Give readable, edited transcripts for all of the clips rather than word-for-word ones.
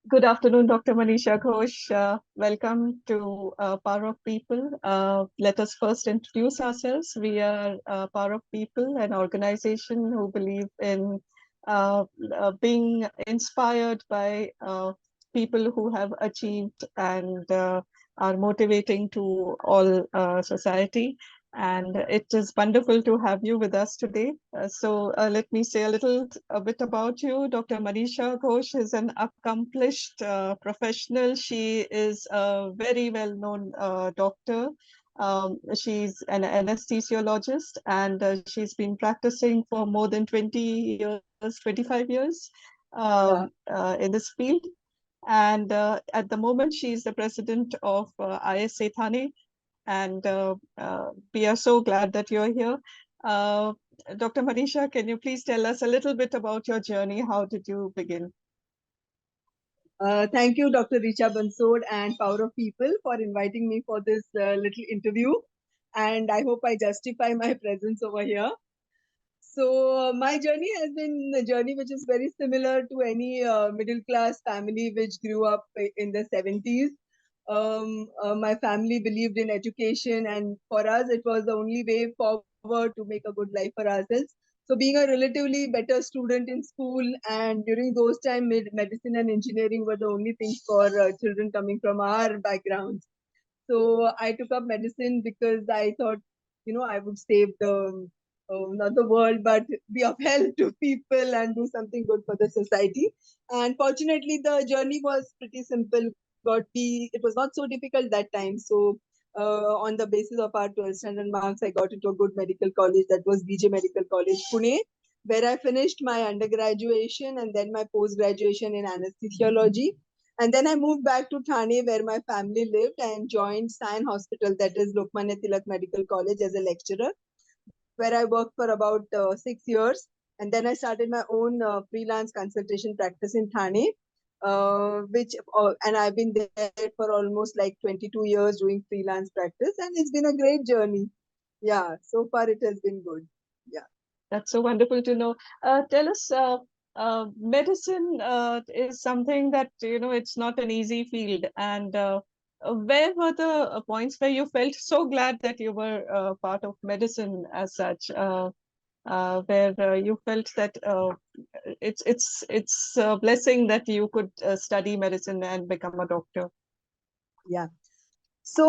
Good afternoon, Dr. Manisha Ghosh. Welcome to Power of People. Let us first introduce ourselves. We are Power of People, an organization who believe in uh, being inspired by people who have achieved and are motivating to all society. And it is wonderful to have you with us today. So let me say a bit about you. Dr. Manisha Ghosh is an accomplished professional. She is a very well-known doctor. She's an anesthesiologist, and she's been practicing for more than 20 years, 25 years Yeah, in this field. And at the moment, she is the president of ISA Thane, and we are so glad that you're here. Uh, Dr. Manisha, can you please tell us a little bit about your journey? How did you begin? thank you, Dr. Richa Bansod and Power of People for inviting me for this little interview. And I hope I justify my presence over here. So, my journey has been a journey which is very similar to any middle class family which grew up in the 70s. My family believed in education, and for us, it was the only way forward to make a good life for ourselves. So, being a relatively better student in school, and during those time, medicine and engineering were the only things for children coming from our backgrounds. So I took up medicine because I thought, I would save not the world, but be of help to people and do something good for the society. And fortunately, the journey was pretty simple. It was not so difficult that time. So on the basis of our 12th standard marks, I got into a good medical college. That was BJ Medical College, Pune, where I finished my undergraduation and then my post graduation in anesthesiology. And then I moved back to Thane where my family lived and joined Sion Hospital, that is Lokmanya Tilak Medical College, as a lecturer, where I worked for about 6 years. And then I started my own freelance consultation practice in Thane, and I've been there for almost like 22 years doing freelance practice, and it's been a great journey. Yeah, so far it has been good. Yeah. That's so wonderful to know. Tell us, medicine is something that, it's not an easy field. And where were the points where you felt so glad that you were part of medicine as such? Where you felt that it's a blessing that you could study medicine and become a doctor. Yeah. So,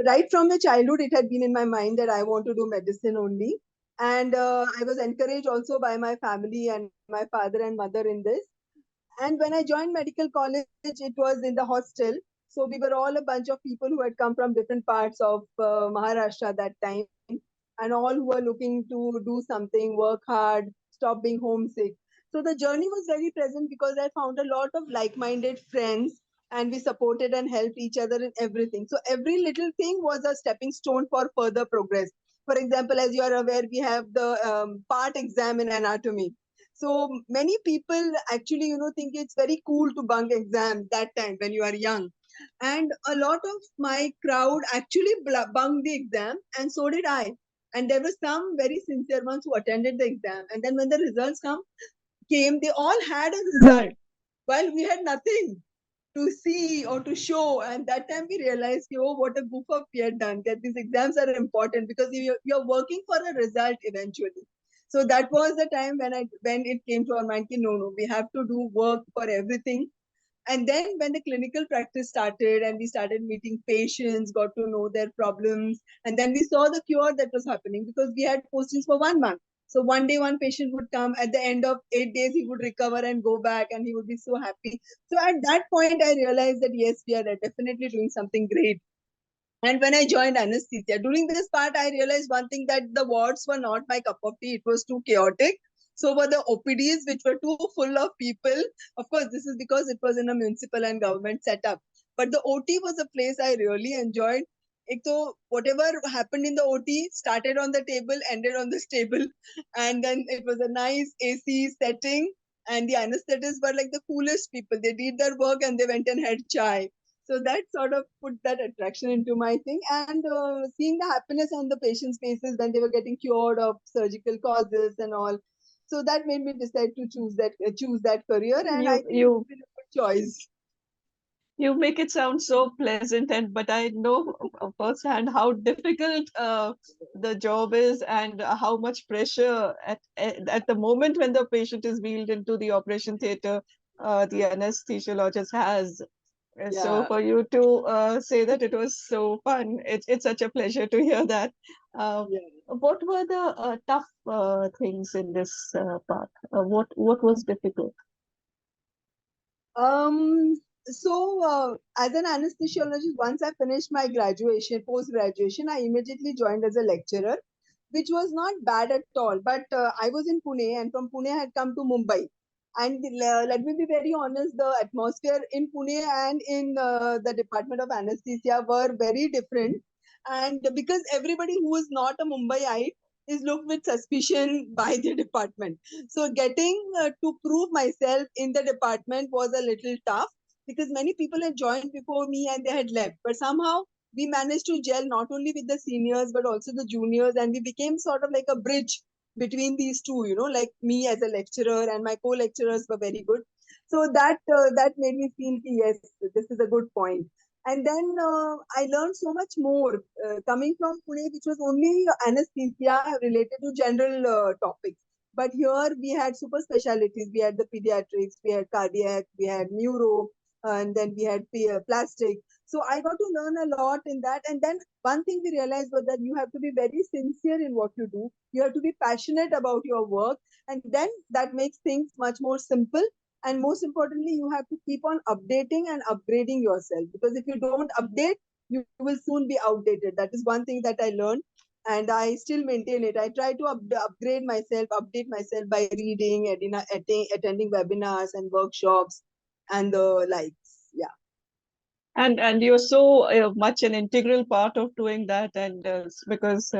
right from the childhood, it had been in my mind that I want to do medicine only. And I was encouraged also by my family and my father and mother in this. And when I joined medical college, it was in the hostel. So we were all a bunch of people who had come from different parts of Maharashtra that time, and all who were looking to do something, work hard, stop being homesick. So the journey was very present because I found a lot of like minded friends, and we supported and helped each other in everything. So every little thing was a stepping stone for further progress. For example, as you are aware, we have the part exam in anatomy. So many people actually, think it's very cool to bunk exam that time when you are young. And a lot of my crowd actually bunked the exam, and so did I. And there were some very sincere ones who attended the exam. And then when the results came, they all had a result, while we had nothing to see or to show. And that time we realized, oh, what a goof up we had done. That these exams are important because you're working for a result eventually. So that was the time when it came to our mind, no, no, we have to do work for everything. And then when the clinical practice started and we started meeting patients, got to know their problems, and then we saw the cure that was happening because we had postings for 1 month. So one day one patient would come, at the end of 8 days he would recover and go back, and he would be so happy. So at that point I realized that yes, we are definitely doing something great. And when I joined anesthesia, during this part, I realized one thing, that the wards were not my cup of tea. It was too chaotic. So were the OPDs, which were too full of people. Of course, this is because it was in a municipal and government setup. But the OT was a place I really enjoyed. So whatever happened in the OT started on the table, ended on this table. And then it was a nice AC setting. And the anesthetists were like the coolest people. They did their work and they went and had chai. So that sort of put that attraction into my thing. And seeing the happiness on the patients' faces when they were getting cured of surgical causes and all, so that made me decide to choose that career, and I You think it's you been a good choice. You make it sound so pleasant, and but I know firsthand how difficult the job is, and how much pressure at the moment when the patient is wheeled into the operation theater, the anesthesiologist has. So Yeah, for you to say that it was so fun, it's such a pleasure to hear that. Uh, yeah. what were the tough things in this part? What was difficult? Um, as an anesthesiologist, once I finished my graduation, post graduation, I immediately joined as a lecturer, which was not bad at all. But I was in Pune, and from Pune, I had come to Mumbai. And let me be very honest, the atmosphere in Pune and in the Department of Anesthesia were very different. And because everybody who is not a Mumbaiite is looked with suspicion by the department. So getting to prove myself in the department was a little tough because many people had joined before me and they had left. But somehow we managed to gel not only with the seniors but also the juniors, and we became sort of like a bridge between these two. Like me as a lecturer and my co-lecturers were very good. So that made me feel yes, this is a good point. And then I learned so much more coming from Pune, which was only anesthesia related to general topics. But here we had super specialties. We had the pediatrics, we had cardiac, we had neuro, and then we had plastic. So I got to learn a lot in that. And then one thing we realized was that you have to be very sincere in what you do. You have to be passionate about your work. And then that makes things much more simple. And most importantly, you have to keep on updating and upgrading yourself, because if you don't update, you will soon be outdated. That is one thing that I learned, and I still maintain it. I try to upgrade myself, update myself by reading, attending webinars and workshops and the likes. Yeah. And you're so much an integral part of doing that, and because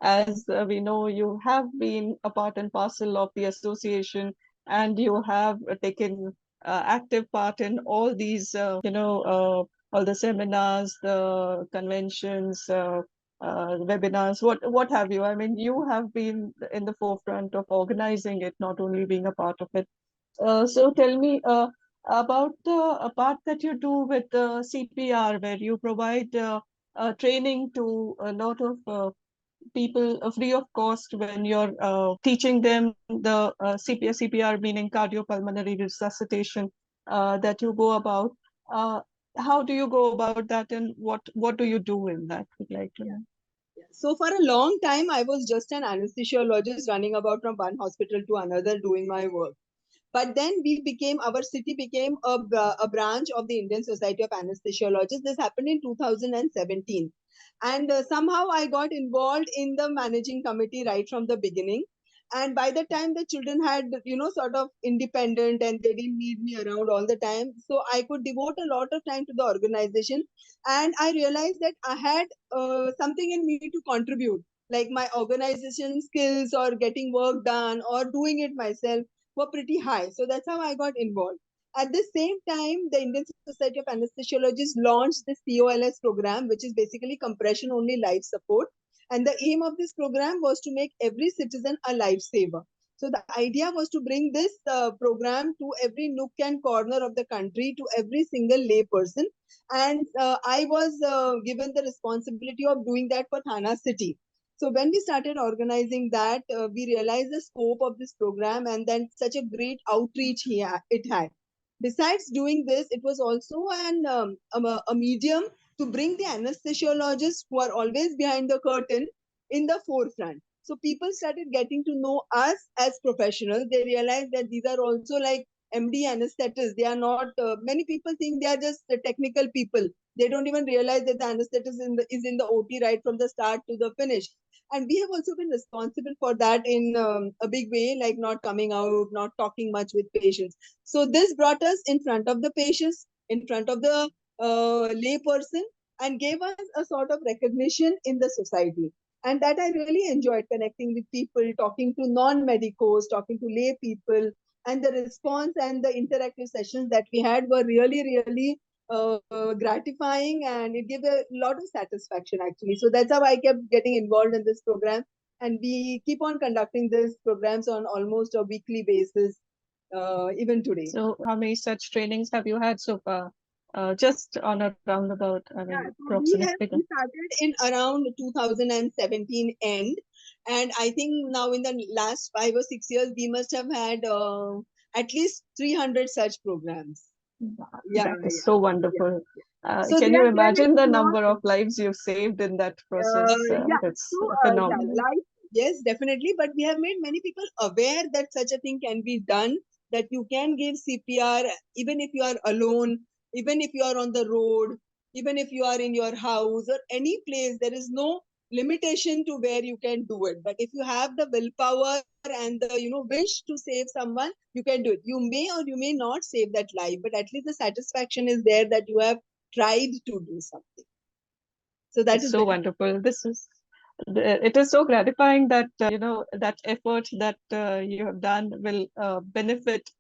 as we know, you have been a part and parcel of the association, and you have taken active part in all these all the seminars, the conventions, webinars, what have you. I mean, you have been in the forefront of organizing it, not only being a part of it. So tell me about the part that you do with CPR, where you provide training to a lot of people free of cost when you're teaching them the CPR, meaning cardiopulmonary resuscitation, that you go about. Uh, how do you go about that, and what do you do in that? Would like to Yeah. know. Yeah. So for a long time, I was just an anesthesiologist running about from one hospital to another doing my work. But then our city became a branch of the Indian Society of Anesthesiologists. This happened in 2017. And somehow I got involved in the managing committee right from the beginning. And by the time the children had, sort of independent and they didn't need me around all the time, so I could devote a lot of time to the organization. And I realized that I had something in me to contribute, like my organization skills or getting work done or doing it myself were pretty high. So that's how I got involved. At the same time, the Indian Society of Anesthesiologists launched the COLS program, which is basically compression only life support. And the aim of this program was to make every citizen a lifesaver. So the idea was to bring this program to every nook and corner of the country, to every single lay person. And I was given the responsibility of doing that for Thana city. So when we started organizing that, we realized the scope of this program and then such a great outreach it had. Besides doing this, it was also a medium to bring the anesthesiologists who are always behind the curtain in the forefront. So people started getting to know us as professionals. They realized that these are also like MD anesthetists. They are not, many people think they are just the technical people. They don't even realize that the anesthetist is in the OT right from the start to the finish. And we have also been responsible for that in a big way, like not coming out, not talking much with patients. So this brought us in front of the patients, in front of the lay person, and gave us a sort of recognition in the society. And that I really enjoyed, connecting with people, talking to non-medicos, talking to lay people. And the response and the interactive sessions that we had were really, really gratifying, and it gave a lot of satisfaction actually. So that's how I kept getting involved in this program. And we keep on conducting these programs on almost a weekly basis, even today. So how many such trainings have you had so far? just on a roundabout, I mean, Yeah, so approximate figure. we started in around 2017 end, and I think now in the last 5 or 6 years we must have had at least 300 such programs. Yeah, That is yeah, so yeah. wonderful. So Can they you are there like imagine the small. number of lives you've saved in that process? Yeah, That's so yeah, phenomenal. life, yes, definitely. But we have made many people aware that such a thing can be done, that you can give CPR even if you are alone, even if you are on the road, even if you are in your house or any place. There is no limitation to where you can do it. But if you have the willpower and the wish to save someone, you can do it. You may or you may not save that life, but at least the satisfaction is there that you have tried to do something. So that It's is so very. wonderful. It is so gratifying that that effort that you have done will benefit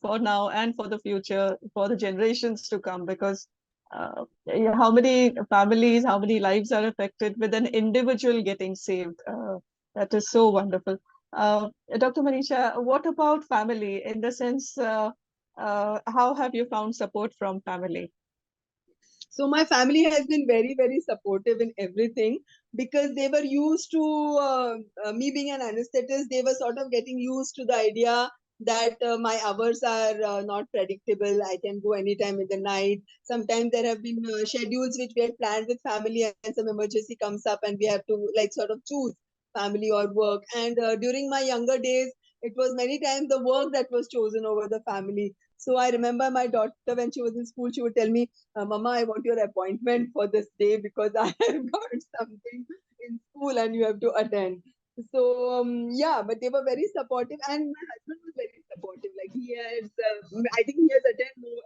for now and for the future, for the generations to come. Because yeah, how many families, how many lives are affected with an individual getting saved? That is so wonderful. Dr. Manisha, what about family? In the sense, how have you found support from family? So my family has been very, very supportive in everything, because they were used to me being an anesthetist. They were sort of getting used to the idea that my hours are not predictable. I can go anytime in the night. Sometimes there have been schedules which we had planned with family, and some emergency comes up, and we have to like sort of choose family or work. And during my younger days, it was many times the work that was chosen over the family. So I remember my daughter, when she was in school, she would tell me, Mama, I want your appointment for this day because I have got something in school and you have to attend. So, yeah, but they were very supportive, and my husband was very supportive. Like he has, I think he has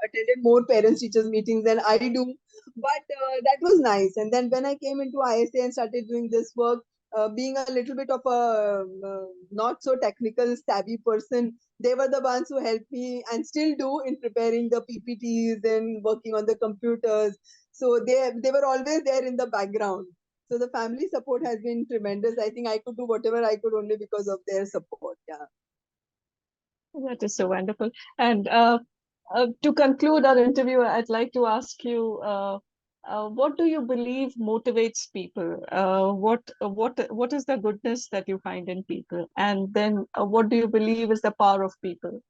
attended more parents teachers meetings than I do, but that was nice. And then when I came into ISA and started doing this work, being a little bit of a not so technical savvy person, they were the ones who helped me and still do in preparing the PPTs and working on the computers. So they were always there in the background. So the family support has been tremendous. I think I could do whatever I could only because of their support. Yeah. That is so wonderful. And to conclude our interview, I'd like to ask you, what do you believe motivates people? What is the goodness that you find in people? And then, what do you believe is the power of people?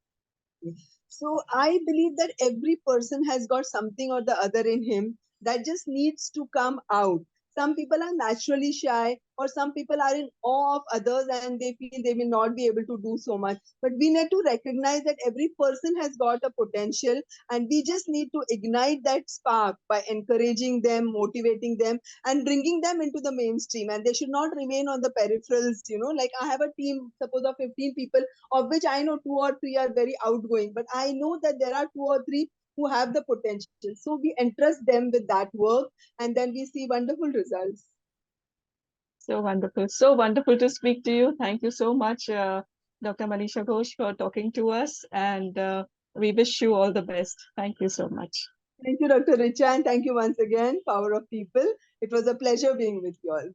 So I believe that every person has got something or the other in him that just needs to come out. Some people are naturally shy, or some people are in awe of others and they feel they will not be able to do so much. But we need to recognize that every person has got a potential, and we just need to ignite that spark by encouraging them, motivating them, and bringing them into the mainstream. And they should not remain on the peripherals. Like I have a team, suppose of 15 people, of which I know two or three are very outgoing, but I know that there are two or three who have the potential. So we entrust them with that work, and then we see wonderful results. So wonderful. So wonderful to speak to you. Thank you so much, Dr. Manisha Ghosh, for talking to us. And we wish you all the best. Thank you so much. Thank you, Dr. Richa, and thank you once again, Power of People. It was a pleasure being with you all.